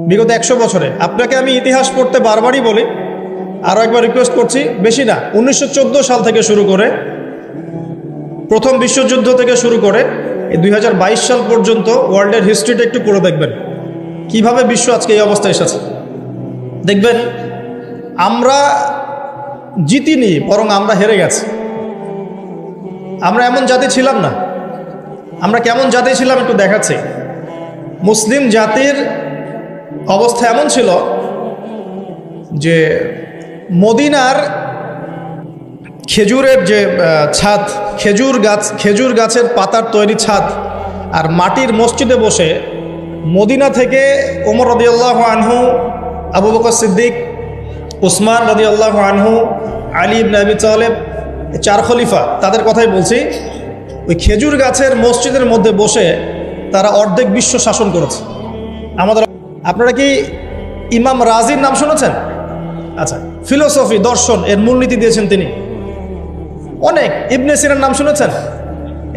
বিগত 100 বছরে। আপনাকে আমি ইতিহাস পড়তে বারবারই বলি, আরও একবার রিকোয়েস্ট করছি, বেশি না, 1914 সাল থেকে শুরু করে, প্রথম বিশ্বযুদ্ধ থেকে শুরু করে এই 2022 সাল পর্যন্ত ওয়ার্ল্ডের হিস্ট্রিটা একটু করে দেখবেন কিভাবে বিশ্ব আজকে এই অবস্থায় এসেছে। দেখবেন আমরা জিতিনি, বরং আমরা হেরে গেছি। আমরা এমন জাতি ছিলাম না। আমরা কেমন জাতি ছিলাম একটু দেখাচ্ছি। মুসলিম জাতির অবস্থা এমন ছিল যে মদিনার খেজুরের যে ছাদ, খেজুর গাছের পাতার তৈরি ছাদ আর মাটির মসজিদে বসে মদিনা থেকে ওমর রাদিয়াল্লাহু আনহু, আবু বকর সিদ্দিক, উসমান রাদিয়াল্লাহু আনহু, আলী ইবনে আবি তালেব, 4 খলিফা, তাদের কথাই বলছি। ওই খেজুর গাছের মসজিদের মধ্যে বসে তারা অর্ধেক বিশ্ব শাসন করেছে। আপনারা কি ইমাম রাজির নাম শুনেছেন? আচ্ছা, ফিলোসফি, দর্শন এর মূলনীতি দিয়েছেন তিনি। অনেক, ইবনে সিনার নাম শুনেছেন?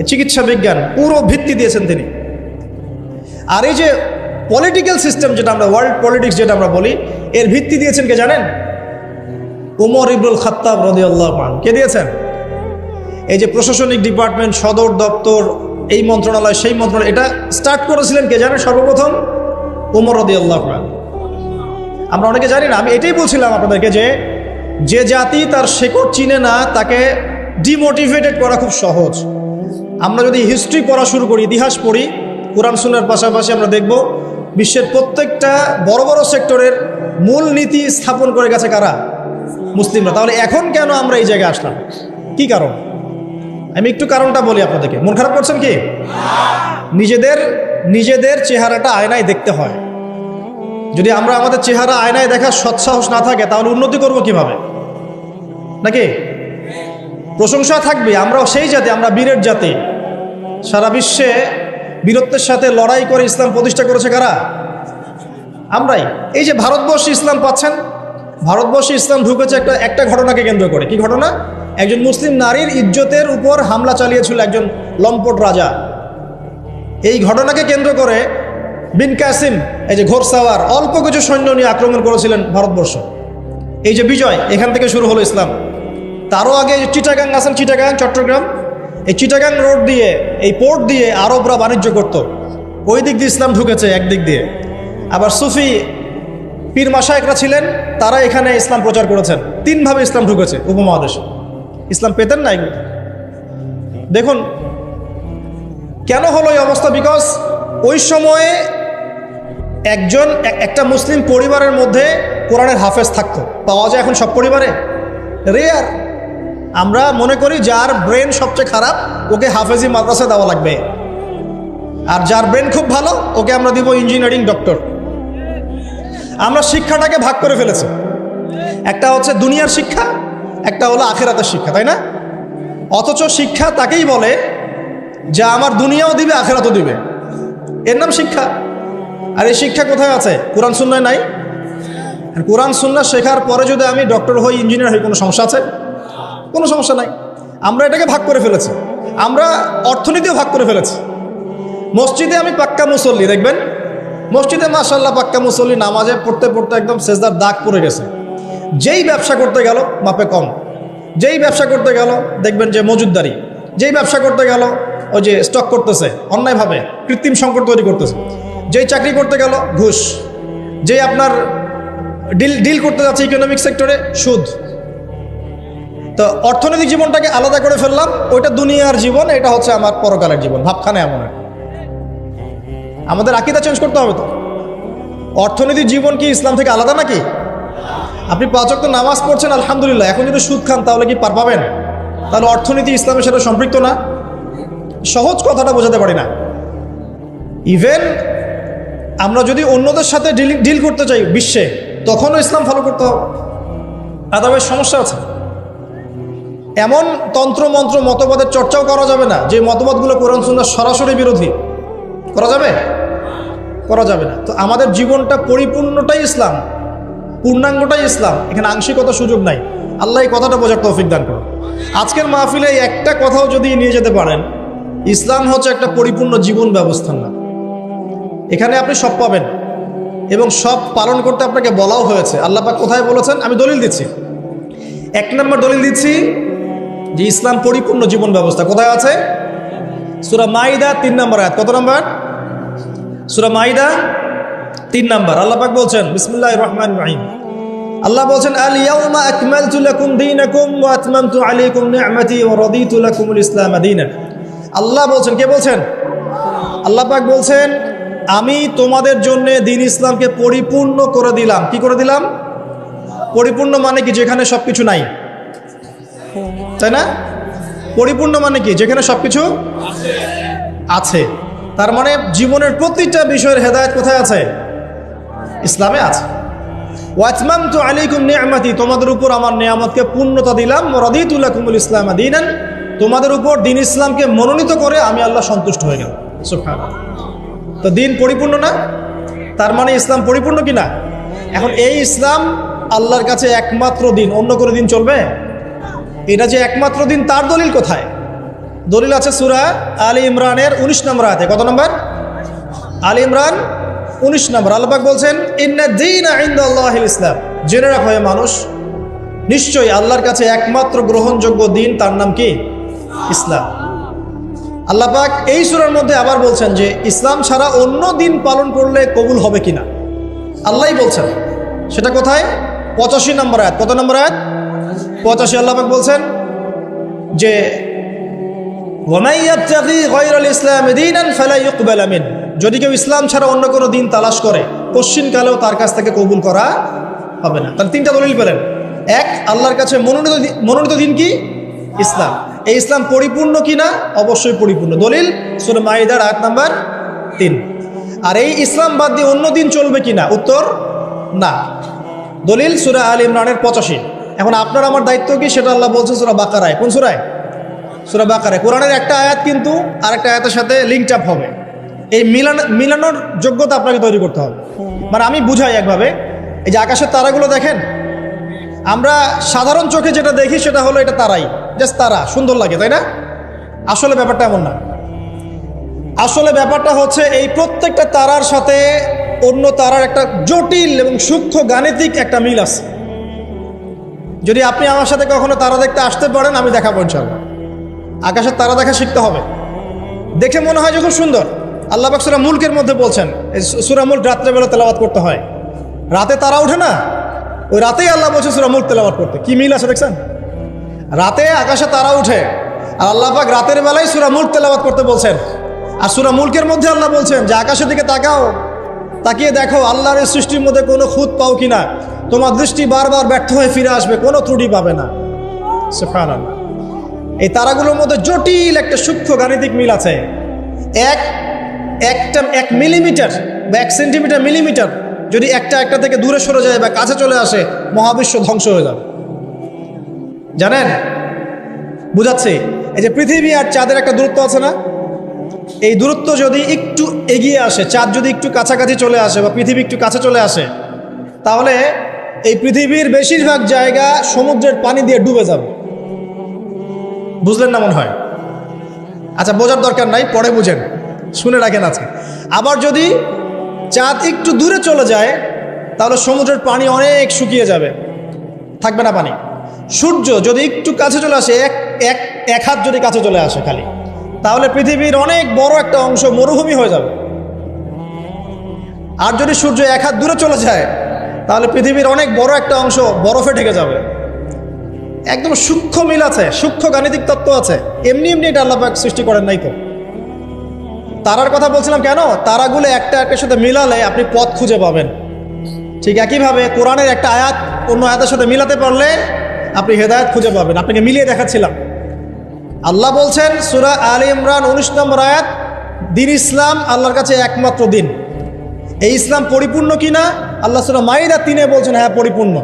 চিকিৎসা বিজ্ঞান পুরো ভিত্তি দিয়েছেন তিনি। আর এই যে পলিটিক্যাল সিস্টেম যেটা আমরা ওয়ার্ল্ড পলিটিক্স যেটা আমরা বলি, এর ভিত্তি দিয়েছেন কে জানেন? উমর ইবনুল খাত্তাব রাদিয়াল্লাহু আনহু। কে দিয়েছেন? এই যে প্রশাসনিক ডিপার্টমেন্ট, সদর দপ্তর, এই মন্ত্রণালয় সেই মন্ত্রণালয়, এটা স্টার্ট করেছিলেন কে জানেন? সর্বপ্রথম উমর রাদিয়াল্লাহু আনহু। আমরা অনেকে জানি না। আমি এটাই বলছিলাম আপনাদেরকে যে জাতি তার শেকড় চিনে না তাকে ডিমোটিভেটেড করা খুব সহজ। আমরা যদি হিস্ট্রি পড়া শুরু করি, ইতিহাস পড়ি, কোরআন সুন্নাহর পাশাপাশি আমরা দেখব বিশ্বের প্রত্যেকটা বড় বড় সেক্টরের মূল নীতি স্থাপন করে গেছে কারা? মুসলিমরা। তাহলে এখন কেন আমরা এই জায়গায় আসলাম? কি কারণ? আমি একটু কারণটা বলি আপনাদেরকে। মন খারাপ করছেন কি? নিজেদের চেহারাটা আয়নায় দেখতে হয়। যদি আমরা আমাদের চেহারা আয়নায় দেখার সৎসাহস না থাকে তাহলে উন্নতি করব কিভাবে? নাকি প্রশংসা থাকবে? আমরাও সেই জাতি, আমরা বীরের জাতি। সারা বিশ্বে বীরত্বের সাথে লড়াই করে ইসলাম প্রতিষ্ঠা করেছে কারা? আমরাই। এই যে ভারতবর্ষে ইসলাম পাচ্ছেন, ভারতবর্ষে ইসলাম ঢুকেছে একটা ঘটনাকে কেন্দ্র করে। কি ঘটনা? একজন মুসলিম নারীর ইজ্জতের উপর হামলা চালিয়েছিল একজন লম্পট রাজা। এই ঘটনাকে কেন্দ্র করে বিন কাসিম, এই যে ঘোরসাওয়ার, অল্প কিছু সৈন্য নিয়ে আক্রমণ করেছিলেন ভারতবর্ষ। এই যে বিজয়, এখান থেকে শুরু হলো ইসলাম। তারও আগে চিটাগাং আছেন, চিটাগাং, চট্টগ্রাম, এই চিটাগাং রোড দিয়ে, এই পোর্ট দিয়ে আরবরা বাণিজ্য করত। ওই দিক দিয়ে ইসলাম ঢুকেছে একদিক দিয়ে। আবার সুফি পীর মাশায়েখরা ছিলেন, তারা এখানে ইসলাম প্রচার করেছেন। 3 ভাবে ইসলাম ঢুকেছে উপমহাদেশে। ইসলাম পেতেন না এগুলো। দেখুন কেন হলো এই অবস্থা। বিকজ ওই সময়ে একটা মুসলিম পরিবারের মধ্যে কোরআনের হাফেজ থাকতো। পাওয়া যায় এখন সব পরিবারে? রেয়ার। আমরা মনে করি যার ব্রেন সবচেয়ে খারাপ ওকে হাফেজি মাদ্রাসা দেওয়া লাগবে, আর যার ব্রেন খুব ভালো ওকে আমরা দিব ইঞ্জিনিয়ারিং, ডক্টর। আমরা শিক্ষাটাকে ভাগ করে ফেলেছি। একটা হচ্ছে দুনিয়ার শিক্ষা, একটা হলো আখিরাতের শিক্ষা, তাই না? অথচ শিক্ষা তাকেই বলে যা আমার দুনিয়াও দিবে আখিরাতও দিবে, এর নাম শিক্ষা। আর এই শিক্ষা কোথায় আছে? কোরআন সুন্নাহয় নাই। আর কোরআন সুন্নাহ শেখার পরে যদি আমি ডক্টর হই, ইঞ্জিনিয়ার হই, কোনো সমস্যা আছে? কোনো সমস্যা নাই। আমরা এটাকে ভাগ করে ফেলেছি। আমরা অর্থনীতিও ভাগ করে ফেলেছি। মসজিদে আমি পাক্কা মুসল্লি, দেখবেন মসজিদে মাশাআল্লাহ পাক্কা মুসল্লি, নামাজে পড়তে পড়তে একদম সেজদার দাগ পড়ে গেছে। যেই ব্যবসা করতে গেল মাপে কম, যেই ব্যবসা করতে গেল দেখবেন যে মজুদদারি, যেই ব্যবসা করতে গেল ওই যে স্টক করতেছে অন্যায়ভাবে, কৃত্রিম সংকট তৈরি করতেছে, যেই চাকরি করতে গেল ঘুষ, যেই আপনার ডিল করতে যাচ্ছে ইকোনমিক সেক্টরে সুদ। তো অর্থনৈতিক জীবনটাকে আলাদা করে ফেললাম। ওইটা দুনিয়ার জীবন, এটা হচ্ছে আমার পরকালের জীবন। ভাবখানে এমন। আমাদের আকীদা চেঞ্জ করতে হবে। তো অর্থনৈতিক জীবন কি ইসলাম থেকে আলাদা নাকি? আপনি 5 ওয়াক্ত নামাজ পড়ছেন আলহামদুলিল্লাহ, এখন যদি সুদ খান তাহলে কি পার পাবেন? তাহলে অর্থনীতি ইসলামের সাথে সম্পৃক্ত না। সহজ কথাটা বোঝাতে পারি না। ইভেন আমরা যদি অন্যদের সাথে ডিল করতে চাই বিশ্বে, তখনও ইসলাম ফলো করতে হবে, আদারওয়াইজ সমস্যা আছে। এমন তন্ত্র মন্ত্র মতবাদের চর্চাও করা যাবে না যে মতবাদগুলো কোরআন সুন্নাহর সরাসরি বিরোধী। করা যাবে? করা যাবে না। তো আমাদের জীবনটা পরিপূর্ণটাই ইসলাম, পূর্ণাঙ্গটাই ইসলাম, এখানে আংশিকতা সুযোগ নাই। আল্লাহ এই কথাটা বোঝার তৌফিক দান করুন। আজকের মাহফিলে একটা কথাও যদি নিয়ে যেতে পারেন, ইসলাম হচ্ছে একটা পরিপূর্ণ জীবন ব্যবস্থা না। এখানে আপনি সব পাবেন, এবং সব পালন করতে আপনাকে বলাও হয়েছে। আল্লাহ পাক কোথায় বলেছেন? আমি দলিল দিচ্ছি। 1 নম্বর দলিল দিচ্ছি যে ইসলাম পরিপূর্ণ জীবন ব্যবস্থা কোথায় আছে? সূরা মাইদা 3 নম্বর আয়াত। কত নম্বর? সূরা মাইদা 3 নম্বর। আল্লাহ পাক বলছেন, বিসমিল্লাহির রহমানির রহিম, আল্লাহ বলছেন, আল ইয়াউমা আকমালতু লাকুম দীনাকুম ওয়া আতমামতু আলাইকুম নি'মাতি ওয়া রাদিতু লাকুমুল ইসলাম দীনান। আল্লাহ বলছেন, কে বলছেন? আল্লাহ পাক বলছেন, আমি তোমাদের জন্য দ্বীন ইসলামকে পরিপূর্ণ করে দিলাম। কি করে দিলাম? পরিপূর্ণ মানে কি? যেখানে সবকিছু নাই, তাই না? পরিপূর্ণ মানে কি? যেখানে সবকিছু আছে। তার মানে জীবনের প্রতিটা বিষয়ের হেদায়েত কোথায় আছে? ইসলামে আছে। ওয়া আতমামতু আলাইকুম নি'মাতি, তোমাদের উপর আমার নিয়ামতকে পূর্ণতা দিলাম। ওয়া রাদিতু লাকুমুল ইসলাম দীনান, তোমাদের উপর দ্বীন ইসলামকে মনোনীত করে আমি আল্লাহ সন্তুষ্ট হয়ে গেলাম। সুবহানাল্লাহ। তো দ্বীন পরিপূর্ণ না? তার মানে ইসলাম পরিপূর্ণ কি না? এখন এই ইসলাম আল্লাহর কাছে একমাত্র দিন, অন্য করে দিন চলবে? এটা যে একমাত্র দিন, তার দলিল কোথায়? দলিল আছে সূরা আলী ইমরানের 19 নম্বর আয়াতে। কত নম্বর? আলী ইমরান 19 নম্বর। আল্লাহ পাক বলছেন, ইন্না দীনা ইনদাল্লাহিল ইসলাম, জেনে রাখো হে মানুষ, নিশ্চয়ই আল্লাহর কাছে একমাত্র গ্রহণযোগ্য দিন, তার নাম কি? ইসলাম। আল্লাহ পাক এই সূরার মধ্যে আবার বলছেন যে ইসলাম ছাড়া অন্য দিন পালন করলে কবুল হবে কিনা, আল্লাহই বলছেন। সেটা কোথায়? 85 নম্বর আয়াত। কত নম্বর আয়াত? 85। আল্লাহ পাক বলছেন যে ওয়ামান ইয়াবতাগি গায়রাল ইসলাম দীনান ফালা ইউকবালা মিন, যদি কেউ ইসলাম ছাড়া অন্য কোনো দিন তালাশ করে, কশ্চিনকালেও তার কাছ থেকে কবুল করা হবে না। তাহলে 3টা দলিল পেলেন। 1, আল্লাহর কাছে মনোনীত দিন কি? ইসলাম। এই ইসলাম পরিপূর্ণ কিনা? অবশ্যই পরিপূর্ণ। দলিল সূরা মাইদার আয়াত নাম্বার 3। আর এই ইসলাম বাদ দিয়ে অন্য দিন চলবে কিনা? উত্তর না। দলিল সূরা আলী ইমরানের 85। এখন আপনার আমার দায়িত্ব কি? সেটা আল্লাহ বলছে সূরা বাকারায়। কোন সূরায়? সূরা বাকারায়। কোরআনের একটা আয়াত কিন্তু আরেকটা আয়াতের সাথে লিঙ্ক আপ হবে। এই মিলানোর যোগ্যতা আপনাকে তৈরি করতে হবে। মানে আমি বুঝাই একভাবে, এই যে আকাশের তারাগুলো দেখেন, আমরা সাধারণ চোখে যেটা দেখি সেটা হলো এটা তারাই, জাস্ট তারা, সুন্দর লাগে, তাই না? আসলে ব্যাপারটা এমন না। আসলে ব্যাপারটা হচ্ছে এই প্রত্যেকটা তারার সাথে অন্য তারার একটা জটিল এবং সূক্ষ্ম গাণিতিক একটা মিল আছে। যদি আপনি আমার সাথে কখনো তারা দেখতে আসতে পারেন, আমি দেখাবো ইনশাআল্লাহ। আকাশের তারা দেখা শিখতে হবে। দেখে মনে হয় যে খুব সুন্দর। আল্লাহ পাক সূরা মুলকের মধ্যে বলছেন, সূরা মুলক রাত্রেবেলা তেলাওয়াত করতে হয়। রাতে তারা ওঠে না, ওই রাতেই আল্লাহ বলছে সূরা মুলক তেলাওয়াত করতে। কি মিল আছে দেখছেন? রাতে আকাশে তারা উঠে, আর আল্লাহ পাক রাতের বেলায় সূরা মুলক তেলাওয়াত করতে বলছেন। আর সূরা মুলকের মধ্যে আল্লাহ বলছেন যে আকাশের দিকে তাকাও, তাকিয়ে দেখো আল্লাহর এই সৃষ্টির মধ্যে কোনো খুঁত পাও কিনা। তোমার দৃষ্টি বারবার ব্যর্থ হয়ে ফিরে আসবে, কোনো ত্রুটি পাবে না। সুবহানাল্লাহ। এই তারাগুলোর মধ্যে জটিল একটা সূক্ষ্ম গাণিতিক মিল আছে। এক মিলিমিটার বা 1 সেন্টিমিটার মিলিমিটার যদি একটা থেকে দূরে সরে যায় বা কাছে চলে আসে, মহাবিশ্ব ধ্বংস হয়ে যাবে। জানেন? বুঝাচ্ছি। এই যে পৃথিবী আর চাঁদের একটা দূরত্ব আছে না, এই দূরত্ব যদি একটু এগিয়ে আসে, চাঁদ যদি একটু কাছাকাছি চলে আসে বা পৃথিবী একটু কাছে চলে আসে, তাহলে এই পৃথিবীর বেশিরভাগ জায়গা সমুদ্রের পানি দিয়ে ডুবে যাবে। বুঝলেন না মনে হয়? আচ্ছা, বোঝার দরকার নাই, পরে বুঝেন, শুনে রাখেন আজকে। আবার যদি চাঁদ একটু দূরে চলে যায়, তাহলে সমুদ্রের পানি অনেক শুকিয়ে যাবে, থাকবে না পানি। সূর্য যদি একটু কাছে চলে আসে, এক হাত যদি কাছে চলে আসে খালি, তাহলে পৃথিবীর অনেক বড় একটা অংশ মরুভূমি হয়ে যাবে। আর যদি সূর্য 1 হাত দূরে চলে যায়, তাহলে পৃথিবীর অনেক বড় একটা অংশ বরফে ঢেকে যাবে। একদম সূক্ষ্ম মিল আছে, সূক্ষ্ম গাণিতিক তত্ত্ব আছে। এমনি এমনি এটা আল্লাহ পাক সৃষ্টি করেন নাই তো। তারার কথা বলছিলাম কেন? তারাগুলো একটা একটার সাথে মিলালে আপনি পথ খুঁজে পাবেন। ঠিক একইভাবে কোরআনের একটা আয়াত অন্য আয়াতের সাথে মিলাতে পারলে আপনি হেদায়েত খুঁজে পাবেন। আপনাকে মিলিয়ে দেখাচ্ছিলাম। আল্লাহ বলছেন সূরা আলী ইমরান 19 নম্বর আয়াত, দ্বীন ইসলাম আল্লাহর কাছে একমাত্র দিন। এই ইসলাম পরিপূর্ণ কিনা? আল্লাহ সূরা মাইদা 3-এ বলছেন হ্যাঁ পরিপূর্ণ।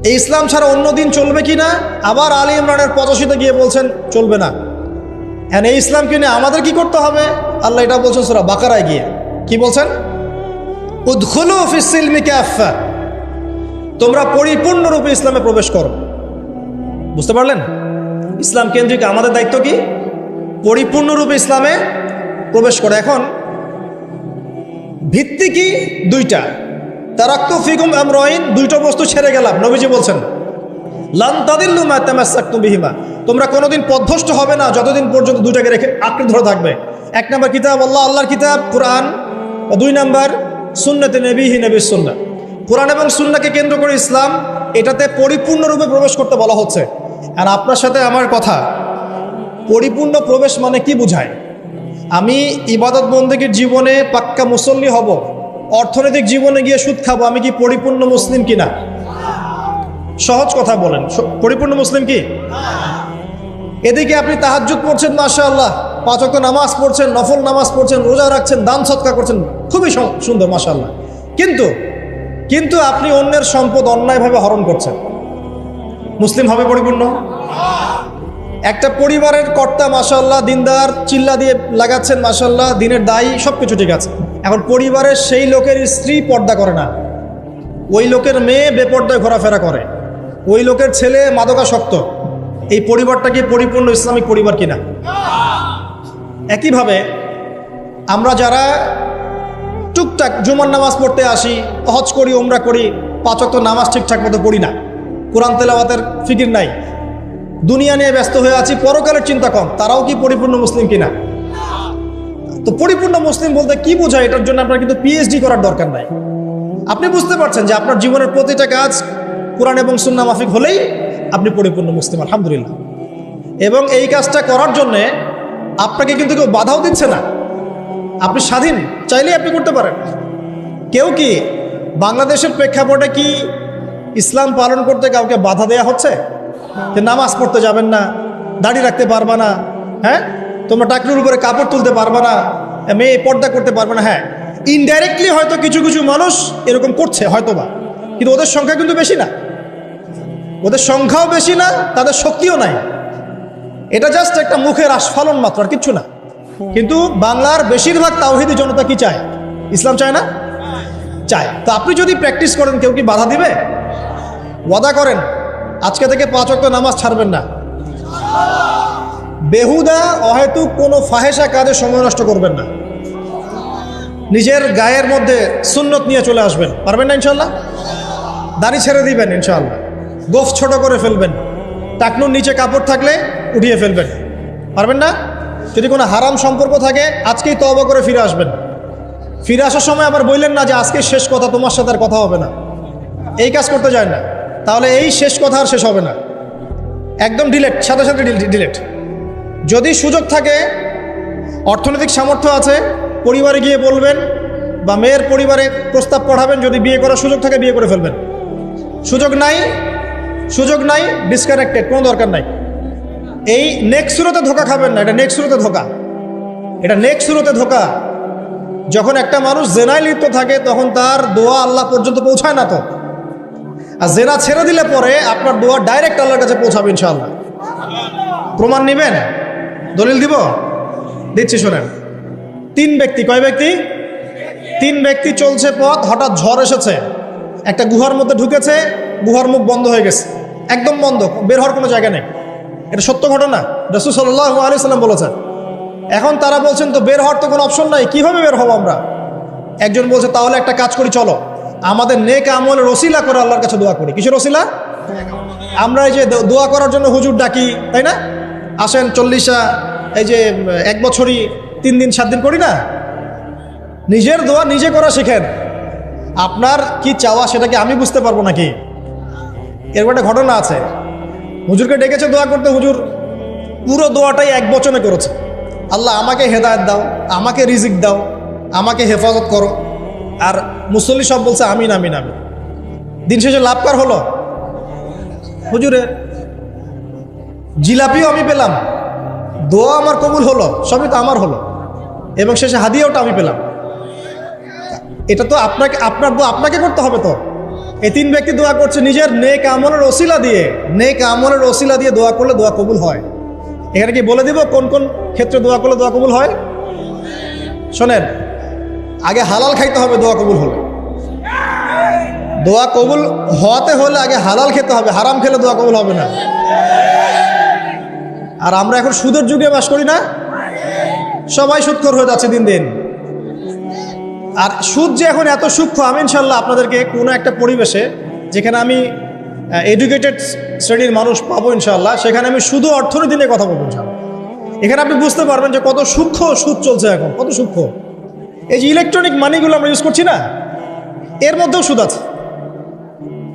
এই ইসলাম ছাড়া অন্য দিন চলবে কিনা? আবার আলী ইমরানের 85-তে গিয়ে বলছেন চলবে না। হ্যাঁ, এই ইসলাম কিনে আমাদের কি করতে হবে? আল্লাহ এটা বলছেন সূরা বাকারায় গিয়ে। কি বলছেন? উদখুলু ফিস সিলমি কাফা, তোমরা পরিপূর্ণরূপে ইসলামে প্রবেশ করো। বুঝতে পারলেন? ইসলাম কেন্দ্রিক আমাদের দায়িত্ব কি? পরিপূর্ণরূপে ইসলামে প্রবেশ করে। এখন ভিত্তি কি? 2টা। তারাক্তু ফিকুম আমরাইন, দুইটা বস্তু ছেড়ে গেলাম। নবীজি বলছেন লান তাদিল্লু মা তামাসসাকতুম বিহিমা, তোমরা কোনোদিন পথভ্রষ্ট হবে না যতদিন পর্যন্ত দুইটাকে রেখে আঁকড়ে ধরে থাকবে। এক নম্বর কিতাব আল্লাহ, আল্লাহর কিতাব কোরআন, ও দুই নম্বর সুন্নতে নবীহি, নবীর সুন্নাহ। কোরআন এবং সুন্নাহকে কেন্দ্র করে ইসলাম, এটাতে পরিপূর্ণরূপে প্রবেশ করতে বলা হচ্ছে। আর আপনার সাথে আমার কথা, পরিপূর্ণ প্রবেশ মানে কি বোঝায়? আমি ইবাদত বন্দেগীর জীবনে পাক্কা মুসল্লি হব, অর্থনৈতিক জীবনে গিয়ে সুদ খাবো, আমি কি পরিপূর্ণ মুসলিম কিনা? সহজ কথা বলেন, পরিপূর্ণ মুসলিম কি? এদিকে আপনি তাহাজ্জুদ পড়ছেন, মাশাআল্লাহ, 5 ওয়াক্ত নামাজ পড়ছেন, নফল নামাজ পড়ছেন, রোজা রাখছেন, দান সদকা করছেন, খুবই সুন্দর, মাশাআল্লাহ। কিন্তু আপনি অন্যের সম্পদ অন্যায়ভাবে হরণ করছেন, মুসলিম হবে পরিপূর্ণ? একটা পরিবারের কর্তা, মাশাআল্লাহ, দিনদার, চিল্লা দিয়ে লাগাচ্ছেন, মাশাআল্লাহ, দিনের দায়ী, সব কিছু ঠিক আছে। এখন পরিবারের সেই লোকের স্ত্রী পর্দা করে না, ওই লোকের মেয়ে বেপর্দায় ঘোরাফেরা করে, ওই লোকের ছেলে মাদকাসক্ত, এই পরিবারটা কি পরিপূর্ণ ইসলামিক পরিবার কিনা? একইভাবে আমরা যারা টুকটাক জুমার নামাজ পড়তে আসি, হজ করি, উমরা করি, 5 ওয়াক্ত নামাজ ঠিকঠাক মতো পড়ি না, কোরআন তেলাওয়াতের ফিকির নাই, দুনিয়া নিয়ে ব্যস্ত হয়ে আছি, পরকালের চিন্তা কম, তারাও কি পরিপূর্ণ মুসলিম কিনা? তো পরিপূর্ণ মুসলিম বলতে কি বোঝায়, এটার জন্য আপনার কিন্তু পিএইচডি করার দরকার নাই। আপনি বুঝতে পারছেন যে আপনার জীবনের প্রতিটা কাজ কোরআন এবং সুন্নাহ মাফিক হলেই আপনি পরিপূর্ণ মুসলিম, আলহামদুলিল্লাহ। এবং এই কাজটা করার জন্যে আপনাকে কিন্তু কেউ বাধাও দিচ্ছে না, আপনি স্বাধীন, চাইলেই আপনি করতে পারেন। কেউ কি বাংলাদেশের প্রেক্ষাপটে কি ইসলাম পালন করতে কাউকে বাধা দেয়া হচ্ছে যে নামাজ পড়তে যাবেন না, দাড়ি রাখতে পারবা না, হ্যাঁ, তোমরা টাকনুর উপরে কাপড় তুলতে পারবা না, মেয়ে পর্দা করতে পারবে না? হ্যাঁ, ইনডাইরেক্টলি হয়তো কিছু কিছু মানুষ এরকম করছে হয়তোবা, কিন্তু ওদের সংখ্যা কিন্তু বেশি না, ওদের সংখ্যাও বেশি না, তাদের শক্তিও নাই। এটা জাস্ট একটা মুখের আস্ফালন মাত্র, আর কিচ্ছু না। কিন্তু বাংলার বেশিরভাগ তাওহীদি জনতা কি চায়? ইসলাম চায় না? চায়। তো আপনি যদি প্র্যাকটিস করেন, কেউ কি বাধা দিবে? ওয়াদা করেন আজকে থেকে 5 ওয়াক্ত নামাজ ছাড়বেন না, বেহুদা অহেতুক কোনো ফাহেসা কাজে সময় নষ্ট করবেন না, নিজের গায়ের মধ্যে সুন্নত নিয়ে চলে আসবেন, পারবেন না ইনশাল্লাহ? দাড়ি ছেড়ে দিবেন ইনশাআল্লাহ, গোফ ছোট করে ফেলবেন, টাকনুর নিচে কাপড় থাকলে উঠিয়ে ফেলবেন, পারবেন না? যদি কোনো হারাম সম্পর্ক থাকে আজকেই তওবা করে ফিরে আসবেন। ফিরে আসার সময় আবার বললেন না যে আজকে শেষ কথা, তোমার সাথে আর কথা হবে না, এই কাজ করতে যায় না, তাহলে এই শেষ কথা আর শেষ হবে না, একদম ডিলেট, সাথে সাথে ডিলেট। যদি সুযোগ থাকে, অর্থনৈতিক সামর্থ্য আছে, পরিবারে গিয়ে বলবেন বা মেয়ের পরিবারে প্রস্তাব পড়াবেন, যদি বিয়ে করার সুযোগ থাকে বিয়ে করে ফেলবেন। সুযোগ নাই, ডিসকানেক্টেড, কোনো দরকার নাই। এই নেক্সট সুরতে ধোকা খাবেন না, এটা নেক্সট সুরতে ধোকা, এটা নেক্সট সুরতে ধোকা। যখন একটা মানুষ জেনায় লিপ্ত থাকে তখন তার দোয়া আল্লাহ পর্যন্ত পৌঁছায় না তো, আর জেনা ছেড়ে দিলে পরে আপনার দোয়া ডাইরেক্ট আল্লাহর কাছে পৌঁছাবে ইনশাআল্লাহ। প্রমাণ নেবেন? দলিল দিব? দিচ্ছি, শোনেন। 3 ব্যক্তি, কয় ব্যক্তি? 3 ব্যক্তি চলছে পথ, হঠাৎ ঝড় এসেছে, একটা গুহার মধ্যে ঢুকেছে, গুহার মুখ বন্ধ হয়ে গেছে, একদম বন্ধ, বের হওয়ার কোনো জায়গা নেই। এটা সত্য ঘটনা, রাসূল সাল্লাল্লাহু আলাইহি সাল্লাম বলেছেন। এখন তারা বলছেন তো বের হওয়ার তো কোনো অপশন নাই, কিভাবে বের হবো আমরা? একজন বলছে তাহলে একটা কাজ করি, চলো আমাদের নেক আমলের ওসিলা করে আল্লাহর কাছে দোয়া করি। কিসের ওসিলা? আমরা এই যে দোয়া করার জন্য হুজুর ডাকি, তাই না? আসেন 40 এই যে 1 বছরই 3 দিন 7 দিন করি না, নিজের দোয়া নিজে করা শিখেন। আপনার কি চাওয়া সেটা কি আমি বুঝতে পারবো নাকি? এরকম একটা ঘটনা আছে, হুজুরকে ডেকেছে দোয়া করতে, হুজুর পুরো দোয়াটাই 1 বচনে করেছে, আল্লাহ আমাকে হেদায়েত দাও, আমাকে রিজিক দাও, আমাকে হেফাজত করো। আর মুসল্লি সব বলছে আমিন আমিন আমিন। দিন শেষে লাভ কার হলো? হুজুরের। জিলাপিও আমি পেলাম, দোয়া আমার কবুল হলো, সবই তো আমার হলো, এবং শেষে হাদিয়াওটা আমি পেলাম। এটা তো আপনার দোয়া আপনাকে করতে হবে। তো এই 3 ব্যক্তি দোয়া করছে নিজের নেক আমলের ওসিলা দিয়ে দোয়া করলে দোয়া কবুল হয়। এখানে কি বলে দিব কোন কোন ক্ষেত্রে দোয়া করলে দোয়া কবুল হয়? শোনেন, আগে হালাল খাইতে হবে দোয়া কবুল হলে। দোয়া কবুল হওয়াতে হলে আগে হালাল খেতে হবে, হারাম খেলে দোয়া কবুল হবে না। আর আমরা এখন সুদের যুগে বাস করি না, সবাই সুদখোর হয়ে যাচ্ছে দিন দিন। আর সুদ যে এখন এত সূক্ষ্ম, আমি ইনশাল্লাহ আপনাদেরকে কোনো একটা পরিবেশে যেখানে আমি এডুকেটেড শ্রেণীর মানুষ পাবো ইনশাল্লাহ, সেখানে আমি শুধু অর্থনীতি নিয়ে কথা বলবো ইনশাল্লাহ। এখানে আপনি বুঝতে পারবেন যে কত সূক্ষ্ম সুদ চলছে এখন, কত সূক্ষ্ম। এই যে ইলেকট্রনিক মানিগুলো আমরা ইউজ করছি না, এর মধ্যেও সুদ আছে,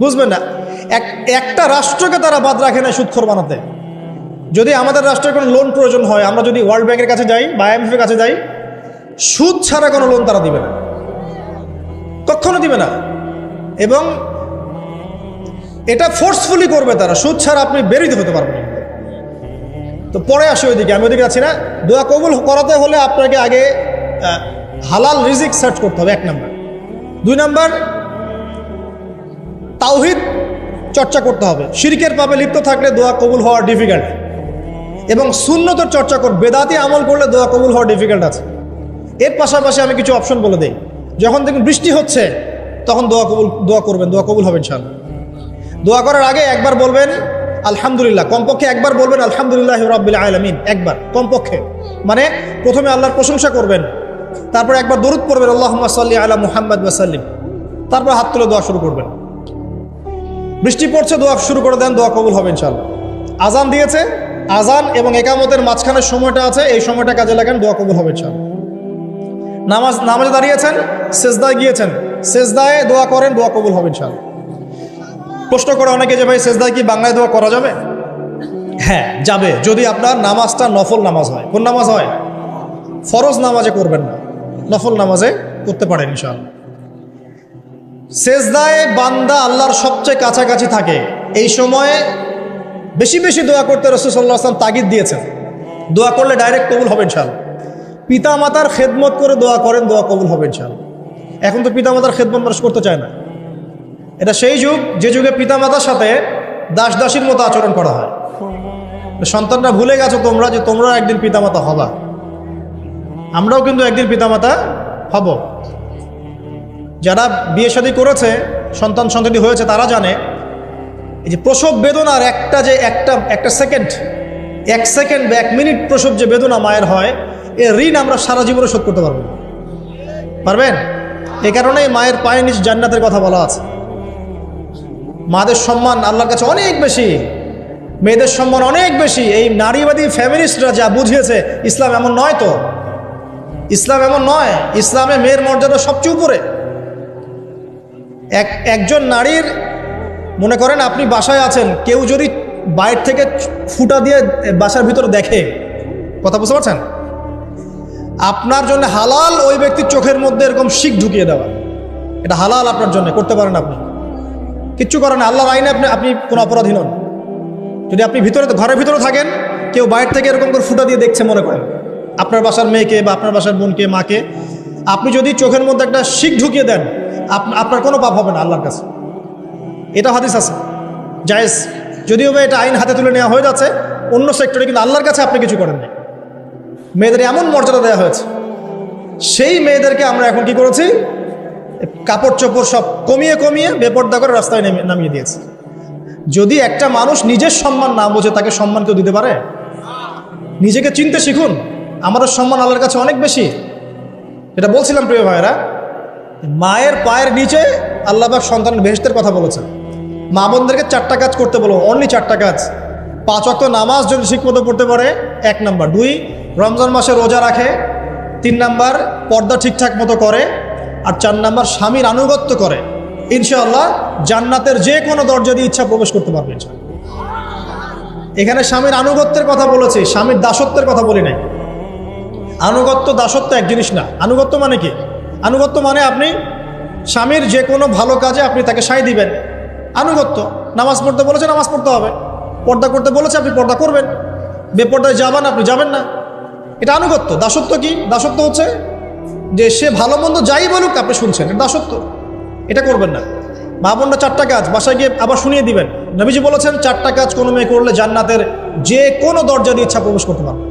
বুঝবেন না। একটা রাষ্ট্রকে তারা বাদ রাখে না সুদখোর বানাতে। যদি আমাদের রাষ্ট্রের কোনো লোন প্রয়োজন হয়, আমরা যদি ওয়ার্ল্ড ব্যাংকের কাছে যাই বা IMF এর কাছে যাই, সুদ ছাড়া কোনো লোন তারা দিবে না, কখনো দিবে না। এবং এটা ফোর্সফুলি করবে তারা, সুদ ছাড়া আপনি বেরিয়ে হতে পারবেন না। তো পরে আসে ওইদিকে, আমি ওইদিকে আছি না। দোয়া কবুল করাতে হলে আপনাকে আগে হালাল রিজিক সার্চ করতে হবে, 1 নাম্বার। 2 নাম্বার, তাওহীদ চর্চা করতে হবে। শিরকের পাপে লিপ্ত থাকলে দোয়া কবুল হওয়া ডিফিকাল্ট। এবং সুন্নতের চর্চা বেদাতি আমল করলে দোয়া কবুল হওয়া ডিফিকাল্ট আছে। এর পাশাপাশি আমি কিছু অপশন বলে দিই। যখন দেখুন বৃষ্টি হচ্ছে, তখন দোয়া করবেন, দোয়া কবুল হবে ইনশাআল্লাহ। দোয়া করার আগে একবার বলবেন আলহামদুলিল্লাহ, কমপক্ষে একবার বলবেন আলহামদুলিল্লাহি রাব্বিল আলামিন, একবার কমপক্ষে। মানে প্রথমে আল্লাহর প্রশংসা করবেন, তারপর একবার দরুদ পড়বেন আল্লাহুম্মা সাল্লি আলা মুহাম্মাদ ওয়া সাল্লিম, তারপর হাত তুলে দোয়া শুরু করবেন। বৃষ্টি পড়ছে, দোয়া শুরু করে দেন, দোয়া কবুল হবে ইনশাআল্লাহ। আজান দিয়েছে, আজান এবং একামতের মাঝখানের সময়টা আছে, এই সময়টা কাজে লাগান, দোয়া কবুল হবে ইনশাআল্লাহ। নামাজে দাঁড়িয়েছেন, সেজদায় গিয়েছেন, সেজদায় দোয়া করেন, দোয়া কবুল হবে ইনশাআল্লাহ। প্রশ্ন করে অনেকে যে ভাই সেজদায় কি বাংলায় দোয়া করা যাবে? হ্যাঁ যাবে, যদি আপনার নামাজটা নফল নামাজ হয়। কোন নামাজ হয়? ফরজ নামাজে করবেন না, নফল নামাজে করতে পারেন ইনশাআল্লাহ। সেজদায় বান্দা আল্লাহর সবচেয়ে কাছাকাছি থাকে, এই সময়ে বেশি বেশি দোয়া করতে রাসূল সাল্লাল্লাহু আলাইহি ওয়াসাল্লাম তাগিদ দিয়েছেন। দোয়া করলে ডাইরেক্ট কবুল হবে ইনশাআল্লাহ। পিতা মাতার খেদমত করে দোয়া করেন, দোয়া কবুল হবে ইনশাআল্লাহ। এখন তো পিতা মাতার খেদমত মানুষ করতে চায় না। এটা সেই যুগ যে যুগে পিতা মাতার সাথে দাস দাসীর মতো আচরণ করা হয়। সন্তানরা ভুলে গেছো তোমরা যে তোমরা একদিন পিতা মাতা হবা। আমরাও কিন্তু একদিন পিতা মাতা হব। যারা বিয়ে শাদী করেছে, সন্তানটি হয়েছে, তারা জানে এই যে প্রসব বেদনার একটা সেকেন্ড, 1 সেকেন্ড বা 1 মিনিট প্রসব যে বেদনা মায়ের হয়, এর ঋণ আমরা সারা জীবনে শোধ করতে পারবো। পারবেন? এ কারণেই মায়ের পায়ের নিচে জান্নাতের কথা বলা আছে। মাদের সম্মান আল্লাহর কাছে অনেক বেশি, মেয়েদের সম্মান অনেক বেশি। এই নারীবাদী ফ্যামিলিস্টরা যা বুঝিয়েছে, ইসলাম এমন নয়। তো ইসলাম এমন নয়। ইসলামে মেয়ের মর্যাদা সবচেয়ে উপরে। একজন নারীর, মনে করেন আপনি বাসায় আছেন, কেউ যদি বাইরে থেকে ফুটা দিয়ে বাসার ভিতরে দেখে, কথা বুঝতে পারছেন? আপনার জন্য হালাল ওই ব্যক্তির চোখের মধ্যে এরকম শিক ঢুকিয়ে দেওয়া, এটা হালাল আপনার জন্য, করতে পারেন আপনি, কিচ্ছু করেন না। আল্লাহর আইনে আপনি কোনো অপরাধী নন। যদি আপনি ঘরের ভিতরে থাকেন, কেউ বাইরে থেকে এরকম করে ফুটা দিয়ে দেখছে, মনে করেন আপনার বাসার মেয়েকে বা আপনার বাসার বোনকে, মাকে, আপনি যদি চোখের মধ্যে একটা শিক ঢুকিয়ে দেন, আপনার কোনো পাপ হবে না আল্লাহর কাছে। এটা হাদিস আছে, জায়েজ। যদিও এটা আইন হাতে তুলে নেওয়া হয়ে যাচ্ছে অন্য সেক্টরে, কিন্তু আল্লাহর কাছে আপনি কিছু করেন না। মেয়েদের এমন মর্যাদা দেওয়া হয়েছে। সেই মেয়েদেরকে আমরা এখন কি করেছি? কাপড় চোপড় সব কমিয়ে কমিয়ে বেপর্দা করে রাস্তায় নামিয়ে দিয়েছে। যদি একটা মানুষ নিজের সম্মান না বোঝে, তাকে সম্মান কেউ দিতে পারে? নিজেকে চিনতে শিখুন। আমাদের সম্মান আল্লাহর কাছে অনেক বেশি। এটা বলছিলাম প্রিয় ভাইয়েরা, মায়ের পায়ের নিচে আল্লাহ পাক সন্তানের বেহেশতের কথা বলেছেন। মা বোনদেরকে 4টা কাজ করতে বলো, অনলি 4টা কাজ। 5 ওয়াক্ত নামাজ যদি ঠিকমতো পড়তে পারে, 1 নাম্বার। 2, রমজান মাসে রোজা রাখে। 3 নাম্বার, পর্দা ঠিকঠাক মতো করে। আর 4 নাম্বার, স্বামীর আনুগত্য করে। ইনশাআল্লাহ জান্নাতের যে কোনো দরজা দিয়ে ইচ্ছা প্রবেশ করতে পারবে। এখানে স্বামীর আনুগত্যের কথা বলেছি, স্বামীর দাসত্বের কথা বলি নাই। আনুগত্য দাসত্ব এক জিনিস না। আনুগত্য মানে কি? আনুগত্য মানে আপনি স্বামীর যে কোনো ভালো কাজে আপনি তাকে সায় দিবেন, আনুগত্য। নামাজ পড়তে বলেছে, নামাজ পড়তে হবে। পর্দা করতে বলেছে, আপনি পর্দা করবেন। বেপর্দায় যাবেন, আপনি যাবেন না। এটা আনুগত্য। দাসত্ব কি? দাসত্ব হচ্ছে যে সে ভালো মন্দ যাই বলুক আপনি শুনছেন, এটা দাসত্ব। এটা করবেন না। মা বোনরা 4টা কাজ বাসায় গিয়ে আবার শুনিয়ে দিবেন। নবীজি বলেছেন 4টা কাজ কোনো মেয়ে করলে জান্নাতের যে কোনো দরজা দিয়ে ইচ্ছা প্রবেশ করতে পারবে।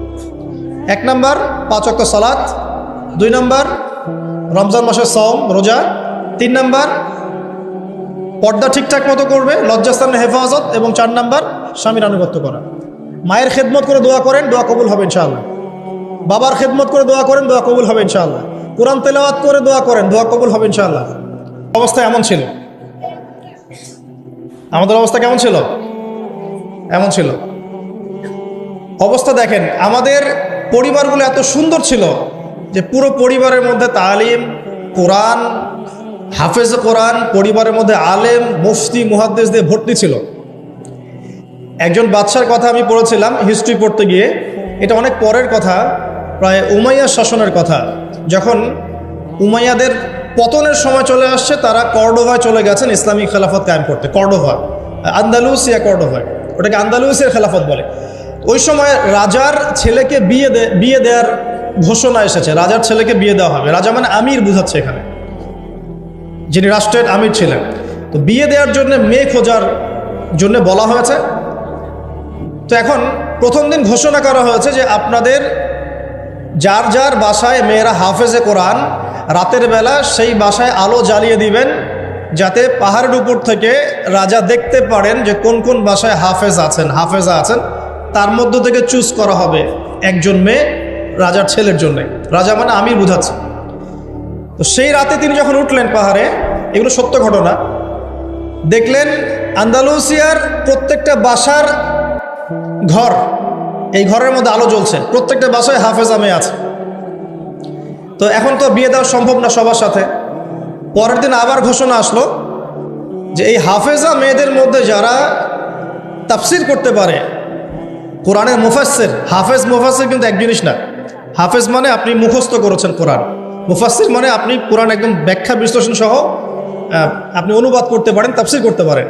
1 নাম্বার, 5 ওয়াক্ত সালাত। 2 নাম্বার, রমজান মাসের সওম রোজা। 3 নাম্বার, পর্দা ঠিকঠাক মতো করবে, লজ্জাস্থানের হেফাজত। এবং 4 নাম্বার, স্বামীর আনুগত্য করা। মায়ের খেদমত করে দোয়া করেন, দোয়া কবুল হবে ইনশাআল্লাহ। বাবার খেদমত করে দোয়া করেন, দোয়া কবুল হবে ইনশাআল্লাহ। কোরআন তেলাওয়াত করে দোয়া করেন, দোয়া কবুল হবে ইনশাআল্লাহ। অবস্থা এমন ছিল, আমাদের অবস্থা কেমন ছিল? এমন ছিল অবস্থা। দেখেন আমাদের পরিবারগুলো এত সুন্দর ছিল যে পুরো পরিবারের মধ্যে তালিম, কোরআন, হাফেজ কোরআন, পরিবারের মধ্যে আলেম, মুফতি, মুহাদ্দিস দিয়ে ভর্তি ছিল। একজন বাদশার কথা আমি পড়েছিলাম হিস্ট্রি পড়তে গিয়ে, এটা অনেক পরের কথা, প্রায় উমাইয়া শাসনের কথা। যখন উমাইয়াদের পতনের সময় চলে আসছে, তারা কর্ডোভায় চলে গেছেন ইসলামিক খেলাফত কায়েম করতে। কর্ডোভা, আন্দালুসিয়া কর্ডোভায়, ওটাকে আন্দালুসিয়ার খেলাফত বলে। ওই সময় রাজার ছেলেকে বিয়ে দেওয়ার ঘোষণা এসেছে, রাজার ছেলেকে বিয়ে দেওয়া হবে। রাজা মানে আমির বুঝাচ্ছে এখানে, যিনি রাষ্ট্রের আমির ছিলেন। তো বিয়ে দেওয়ার জন্য মেয়ে খোঁজার জন্য বলা হয়েছে। তো এখন প্রথম দিন ঘোষণা করা হয়েছে যে আপনাদের যার যার বাসায় মেয়েরা হাফেজে কোরআন, রাতের বেলা সেই বাসায় আলো জ্বালিয়ে দিবেন, যাতে পাহাড়ের উপর থেকে রাজা দেখতে পারেন যে কোন কোন বাসায় হাফেজা আছেন। তার মধ্য থেকে চুজ করা হবে একজন মেয়ে রাজার ছেলের জন্য। রাজা মানে আমির বুঝাচ্ছে। তো সেই রাতে তিনি যখন উঠলেন পাহাড়ে, এগুলো সত্য ঘটনা, দেখলেন আন্দালুসিয়ার প্রত্যেকটা বাসার ঘর, এই ঘরের মধ্যে আলো জ্বলছে, প্রত্যেকটা বাসায় হাফেজা মেয়ে আছে। তো এখন তো বিয়ে দেওয়া সম্ভব না সবার সাথে। পরের দিন আবার ঘোষণা আসলো যে এই হাফেজা মেয়েদের মধ্যে যারা তাফসির করতে পারে, কোরআনের মুফাসসির, হাফেজ মুফাসসির কিন্তু এক জিনিস না। হাফেজ মানে আপনি মুখস্থ করেছেন কোরআন, মুফাসসির মানে আপনি কোরআন একদম ব্যাখ্যা বিশ্লেষণ সহ আপনি অনুবাদ করতে পারেন, তাফসির করতে পারেন।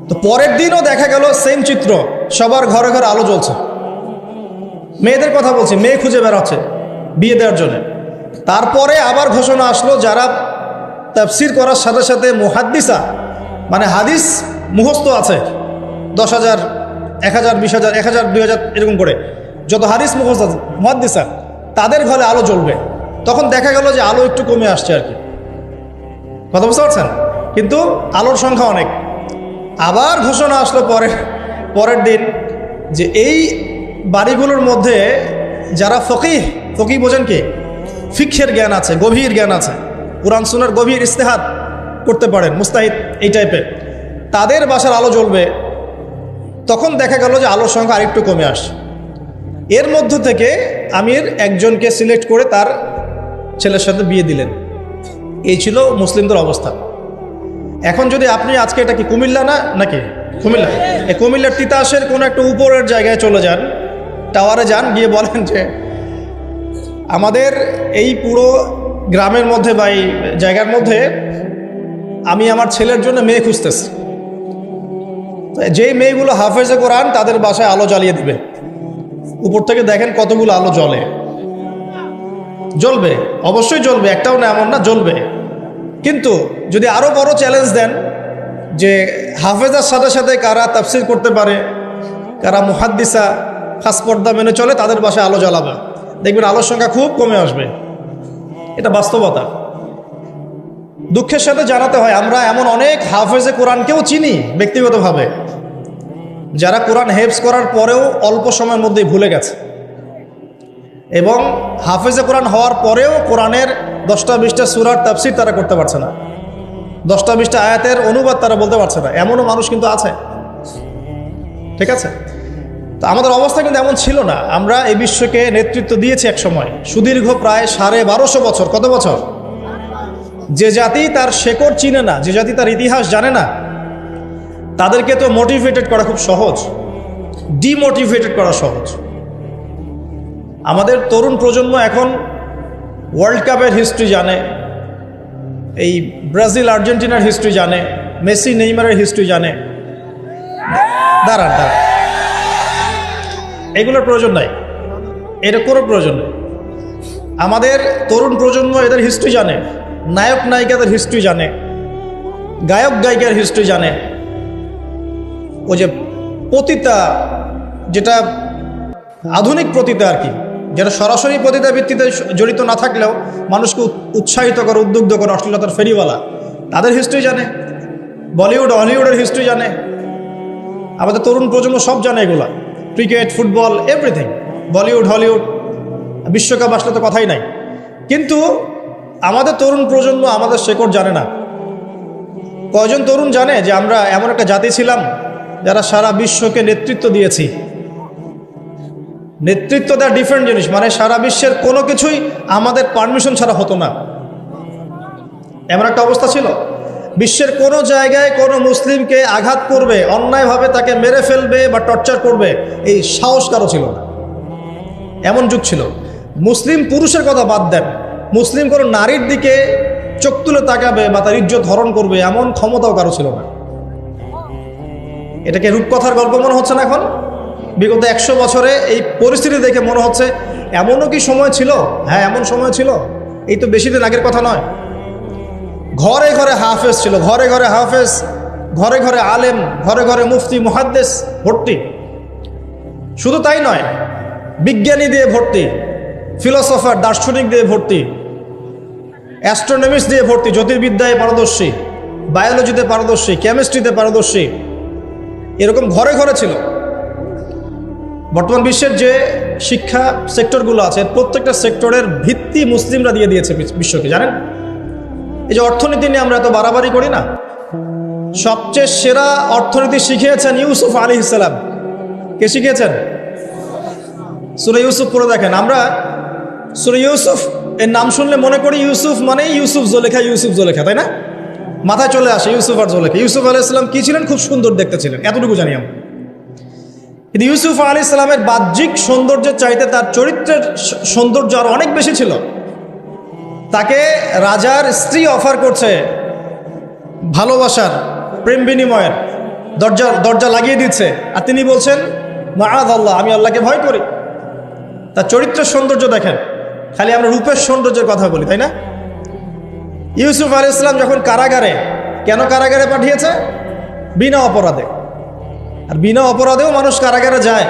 তো পরের দিনও দেখা গেল সেম চিত্র, সবার ঘরে ঘরে আলো জ্বলছে। মেয়েদের কথা বলছি, মেয়ে খুঁজে বেড়াচ্ছে বিয়ে দেওয়ার জন্য। তারপরে আবার ঘোষণা আসলো যারা তাফসির করার সাথে সাথে মুহাদ্দিসা মানে হাদিস মুখস্থ আছে, 10,000, 1,000, 20,000, 1,000, 2,000 এরকম করে যত হাদিস মুখস্থ আছে মুহাদ্দিসা, তাদের ঘরে আলো জ্বলবে। তখন দেখা গেল যে আলো একটু কমে আসছে আর কি, কথা বুঝতে পারছেন? কিন্তু আলোর সংখ্যা অনেক। আবার ঘোষণা আসলো পরের দিন যে এই বাড়িগুলোর মধ্যে যারা ফকিহ বোঝেন কি, ফিকহের জ্ঞান আছে, গভীর জ্ঞান আছে, কুরআন সুন্নাহর গভীর ইস্তেহাদ করতে পারেন, মুস্তাহিদ এই টাইপের, তাদের বাসার আলো জ্বলবে। তখন দেখা গেল যে আলোর সংখ্যা আরেকটু কমে আসে। এর মধ্য থেকে আমির একজনকে সিলেক্ট করে তার ছেলের সাথে বিয়ে দিলেন। এই ছিল মুসলিমদের অবস্থা। এখন যদি আপনি আজকে, এটা কি কুমিল্লা না নাকি? কুমিল্লা, এই কুমিল্লার তিতাসের কোনো একটা উপরের জায়গায় চলে যান, টাওয়ারে যান, গিয়ে বলেন যে আমাদের এই পুরো গ্রামের মধ্যে বা এই জায়গার মধ্যে আমি আমার ছেলের জন্য মেয়ে খুঁজতেছি, যেই মেয়েগুলো হাফেজে কোরআন তাদের বাসায় আলো জ্বালিয়ে দিবে। উপর থেকে দেখেন কতগুলো আলো জ্বলবে, অবশ্যই জ্বলবে, একটাও না এমন না, জ্বলবে। কিন্তু যদি আরো বড় চ্যালেঞ্জ দেন যে হাফেজার সাথে সাথে কারা তাফসির করতে পারে, কারা মুহাদ্দিসা খাস পর্দা মেনে চলে, তাদের বাসায় আলো জ্বালাবে, দেখবেন আলোর সংখ্যা খুব কমে আসবে। এটা বাস্তবতা। দুঃখের সাথে জানাতে হয় আমরা এমন অনেক হাফেজে কোরআনকেও চিনি ব্যক্তিগতভাবে, যারা কোরআন হেফজ করার পরেও অল্প সময়ের মধ্যেই ভুলে গেছে, এবং হাফেজে কোরআন হওয়ার পরেও কোরআনের 10টা-20টা সূরার তাফসীর তারা করতে পারছে না, 10টা-20টা আয়াতের অনুবাদ তারা বলতে পারছে না। এমনও মানুষ কিন্তু আছে, ঠিক আছে? তো আমাদের অবস্থা কিন্তু এমন ছিল না। আমরা এই বিশ্বকে নেতৃত্ব দিয়েছি এক সময়, সুদীর্ঘ প্রায় 1250 বছর। কত বছর? যে জাতি তার শেকড় চিনে না, যে জাতি তার ইতিহাস জানে না, তাদেরকে তো মোটিভেটেড করা খুব সহজ, ডিমোটিভেটেড করা সহজ। আমাদের তরুণ প্রজন্ম এখন ওয়ার্ল্ড কাপের হিস্ট্রি জানে, এই ব্রাজিল আর্জেন্টিনার হিস্ট্রি জানে, মেসি নেইমারের হিস্ট্রি জানে। দাঁড়ান, এগুলোর প্রয়োজন নাই, এটা কোনো প্রয়োজন নেই। আমাদের তরুণ প্রজন্ম এদের হিস্ট্রি জানে, নায়ক নায়িকাদের হিস্ট্রি জানে, গায়ক গায়িকার হিস্ট্রি জানে। ওই যে পতিতা, যেটা আধুনিক পতিতা আর কি, যেটা সরাসরি পতিতা ভিত্তিতে জড়িত না থাকলেও মানুষকে উৎসাহিত করে, উদ্বুদ্ধ করে, অশ্লীলতার ফেরিওয়ালা, তাদের হিস্ট্রি জানে। বলিউড হলিউডের হিস্ট্রি জানে। আমাদের তরুণ প্রজন্ম সব জানে এগুলা, cricket, football, everything. Bollywood Hollywood, বিশ্বকাপ আসলে তো কথাই নাই। কিন্তু আমাদের তরুণ প্রজন্ম আমাদের শেকড় জানে না। কয়জন তরুণ জানে যে আমরা এমন একটা জাতি ছিলাম যারা সারা বিশ্বকে নেতৃত্ব দিয়েছি? নেতৃত্ব দেওয়া ডিফারেন্ট জিনিস, মানে সারা বিশ্বের কোনো কিছুই আমাদের পারমিশন ছাড়া হতো না, এমন একটা অবস্থা ছিল। বিশ্বের কোনো জায়গায় কোনো মুসলিমকে আঘাত করবে, অন্যায়ভাবে তাকে মেরে ফেলবে বা টর্চার করবে, এই সাহস কারো ছিল না। এমন যুগ ছিল। মুসলিম পুরুষের কথা বাদ দেন, মুসলিম কোনো নারীর দিকে চোখ তুলে তাকাবে বা তার ইজ্জত হরণ করবে এমন ক্ষমতাও কারো ছিল না। এটাকে রূপকথার গল্প মনে হচ্ছে না এখন? বিগত 100 বছরে এই পরিস্থিতি দেখে মনে হচ্ছে এমনও কি সময় ছিল? হ্যাঁ, এমন সময় ছিল। এই তো বেশি দিন আগের কথা নয়। ঘরে ঘরে হাফেজ ছিল, ঘরে ঘরে হাফেজ, ঘরে ঘরে আলেম, ঘরে ঘরে মুফতি মুহাদ্দিস ভর্তি। শুধু তাই নয়, বিজ্ঞানী দিয়ে ভর্তি, ফিলোসফার দার্শনিক দিয়ে ভর্তি, অ্যাস্ট্রোনমিস্ট দিয়ে ভর্তি, জ্যোতির্বিদ্যায় পারদর্শী, বায়োলজিতে পারদর্শী, কেমিস্ট্রিতে পারদর্শী, এরকম ঘরে ঘরে ছিল। বর্তমান বিশ্বের যে শিক্ষা সেক্টরগুলো আছে প্রত্যেকটা সেক্টরের ভিত্তি মুসলিমরা দিয়ে দিয়েছে বিশ্বকে, জানেন? এই যে অর্থনীতি নিয়ে আমরা এত বাড়াবাড়ি করি না, সবচেয়ে সেরা অর্থনীতি শিখিয়েছেন ইউসুফ আলাইহিস সালাম। কে শিখিয়েছেন? সূরা ইউসুফ পড়ে দেখেন। আমরা সূরা ইউসুফ এর নাম শুনলে মনে করি ইউসুফ মানে ইউসুফ জুলেখা, ইউসুফ জুলেখা, তাই না? মাথায় চলে আসে ইউসুফ আর জুলেখা। ইউসুফ আলাইহিস সালাম কি ছিলেন? খুব সুন্দর দেখতে ছিলেন, এতটুকু জানি আমরা। কিন্তু ইউসুফ আলাইহিস সালামের বাহ্যিক সৌন্দর্যের চাইতে তার চরিত্রের সৌন্দর্য আরো অনেক বেশি ছিল। তাকে রাজার স্ত্রী অফার করছে ভালোবাসার, প্রেম বিনিময়ের, দরজা লাগিয়ে দিচ্ছে, আর তিনি বলছেন মাআযাল্লাহ, আমি আল্লাহকে ভয় করি। তার চরিত্রের সৌন্দর্য দেখেন। খালি আমরা রূপের সৌন্দর্যের কথা বলি, তাই না? ইউসুফ আলাইহিস সালাম যখন কারাগারে, কেন কারাগারে পাঠিয়েছে? বিনা অপরাধে। আর বিনা অপরাধেও মানুষ কারাগারে যায়।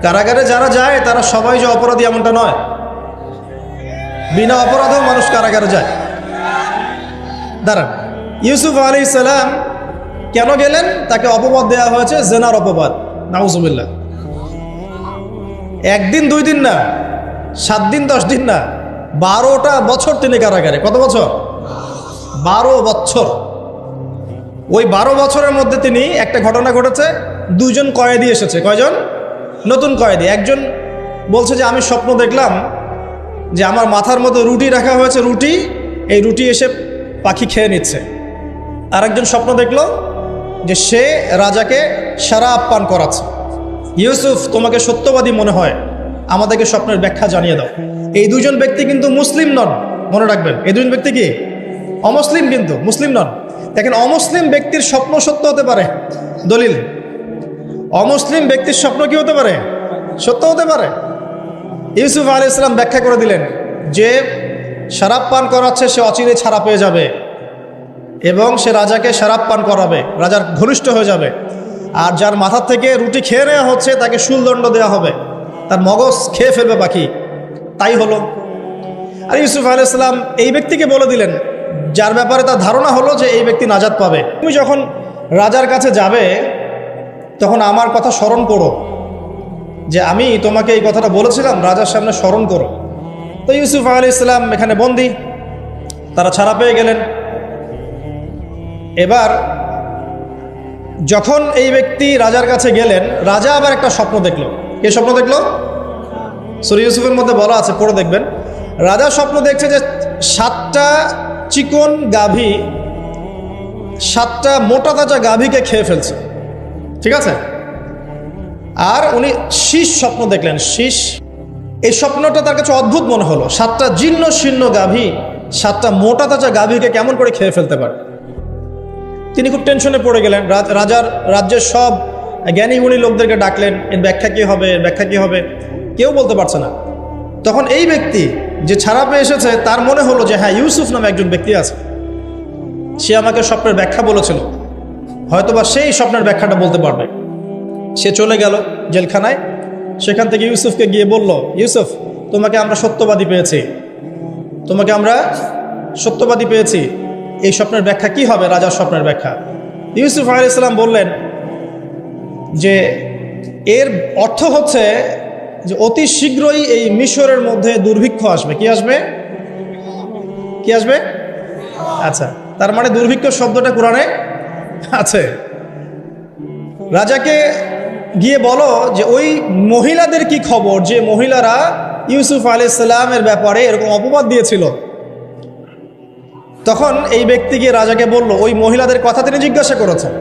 কারাগারে যারা যায় তারা সবাই যে অপরাধী এমনটা নয়, বিনা অপরাধেও মানুষ কারাগারে যায়। দাঁড়ান, ইউসুফ আলাইহিস সালাম কেন গেলেন? তাকে অপবাদ দেওয়া হয়েছে, জেনার অপবাদ, নাউজুবিল্লাহ। 1 দিন 2 দিন না, 7 দিন 10 দিন না, 12টা বছর তিনি কারাগারে। কত বছর? 12 বছর। ওই 12 বছরের মধ্যে তিনি একটা ঘটনা ঘটেছে, 2 জন কয়েদি এসেছে। কয়জন? নতুন কয়েদি। একজন বলছে যে আমি স্বপ্ন দেখলাম যে আমার মাথার মধ্যে রুটি রাখা হয়েছে, এই রুটি এসে পাখি খেয়ে নিচ্ছে। আরেকজন স্বপ্ন দেখলো যে সে রাজাকে শরাব পান করাচ্ছে। ইউসুফ, তোমাকে সত্যবাদী মনে হয়, আমাদেরকে স্বপ্নের ব্যাখ্যা জানিয়ে দাও। এই 2 জন ব্যক্তি কিন্তু মুসলিম নন, মনে রাখবেন। এই 2 জন ব্যক্তি কি? অমুসলিম, কিন্তু মুসলিম নন। দেখেন, অমুসলিম ব্যক্তির স্বপ্ন সত্য হতে পারে। দলিল, অমুসলিম ব্যক্তির স্বপ্ন কি হতে পারে? সত্য হতে পারে। ইউসুফ আলাইহিস সালাম ব্যাখ্যা করে দিলেন যে শরাব পান করাচ্ছে, সে অচিরে ছাড়া পেয়ে যাবে এবং সে রাজাকে শরাব পান করাবে, রাজার ঘনিষ্ঠ হয়ে যাবে। আর যার মাথার থেকে রুটি খেয়ে নেওয়া হচ্ছে তাকে শুলদণ্ড দেওয়া হবে, তার মগজ খেয়ে ফেলবে পাখি। তাই হলো। আর ইউসুফ আলাইহিস সালাম এই ব্যক্তিকে বলে দিলেন, যার ব্যাপারে তার ধারণা হলো যে এই ব্যক্তি নাজাত পাবে, তুমি যখন রাজার কাছে যাবে তখন আমার কথা স্মরণ করো, যে আমি তোমাকে এই কথাটা বলেছিলাম, রাজার সামনে স্মরণ করো। তো ইউসুফ আলাইহিস সালাম এখানে বন্দী, তারা ছাড়া পেয়ে গেলেন। এবার যখন এই ব্যক্তি রাজার কাছে গেলেন, রাজা আবার একটা স্বপ্ন দেখলো। কে স্বপ্ন দেখলো? সূরা ইউসুফের মধ্যে বলা আছে, পড়ে দেখবেন। রাজা স্বপ্ন দেখছে যে 7টা চিকন গাভী 7টা মোটা তাজা গাভীকে খেয়ে ফেলছে, ঠিক আছে? আর উনি শীষ স্বপ্ন দেখলেন, শীষ। এই স্বপ্নটা তার কাছে অদ্ভুত মনে হলো। 7টা জীর্ণ শীর্ণ গাভী 7টা মোটা তাজা গাভীকে কেমন করে খেয়ে ফেলতে পারে? তিনি খুব টেনশনে পড়ে গেলেন। রাজ্যের সব জ্ঞানী গুণী লোকদেরকে ডাকলেন, এর ব্যাখ্যা কী হবে, এর ব্যাখ্যা কী হবে, কেউ বলতে পারছে না। তখন এই ব্যক্তি যে ছাড়া পেয়ে এসেছে, তার মনে হলো যে হ্যাঁ, ইউসুফ নামে একজন ব্যক্তি আছে, সে আমাকে স্বপ্নের ব্যাখ্যা বলেছিল, হয়তোবা সেই স্বপ্নের ব্যাখ্যাটা বলতে পারবে। সে চলে গেল জেলখানায়। সেখান থেকে ইউসুফকে গিয়ে বলল, ইউসুফ, তোমাকে আমরা সত্যবাদী পেয়েছি, তোমাকে আমরা সত্যবাদী পেয়েছি। এই স্বপ্নের ব্যাখ্যা কি হবে? রাজার স্বপ্নের ব্যাখ্যা। ইউসুফ আলাইহিস সালাম বললেন যে এর অর্থ হচ্ছে যে অতি শীঘ্রই এই মিশরের মধ্যে দুর্ভিক্ষ আসবে। কি আসবে? কি আসবে? আচ্ছা, তার মানে দুর্ভিক্ষ শব্দটা কোরআনে আছে। রাজাকে গিয়ে বলো যে ওই মহিলাদের কি খবর, যে মহিলারা ইউসুফ আলাইহিস সালামের ব্যাপারে এরকম অপবাদ দিয়েছিল। তখন এই ব্যক্তি গিয়ে রাজাকে বলল, ওই মহিলাদের কথা তিনি জিজ্ঞাসা করেছেন।